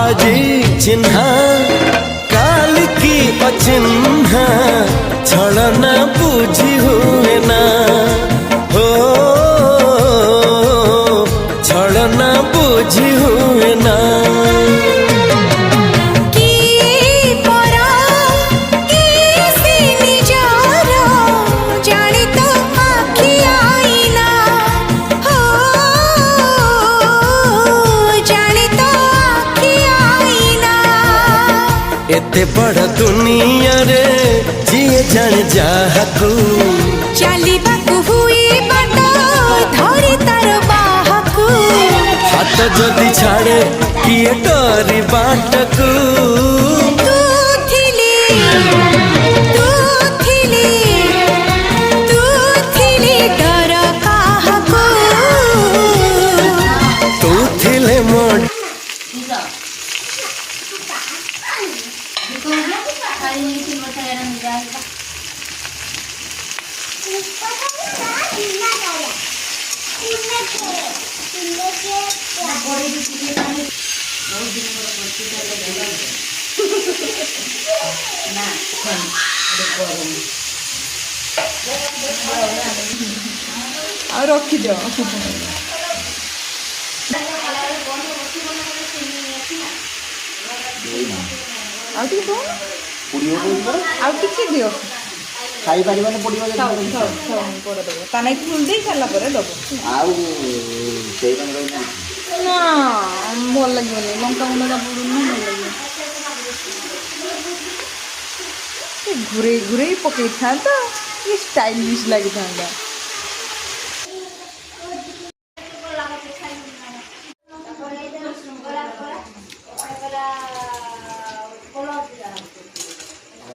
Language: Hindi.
आजी चिन्हा काल की अचिन्हा छलना बुझी हुए ना हो छलना बुझी हुए ना एते बड़ दुनिया रे जिए जान जाहकू चलिबाकू हुई बाट धरी तार बाहकू हाथ जदि छाड़े किए डरी बाटकू तू थिली डर काहकू तू थिले मोड़ रखी दियो किसी दियो खाई पारिबाने पड़िबो ताने फुल दे सारा पर दबो आउ सेई रंग ना भल लगे लंका गुंडा पड़ून भल लगे घुरे घुरे पकई था तो ये स्टाइलिश लगी था।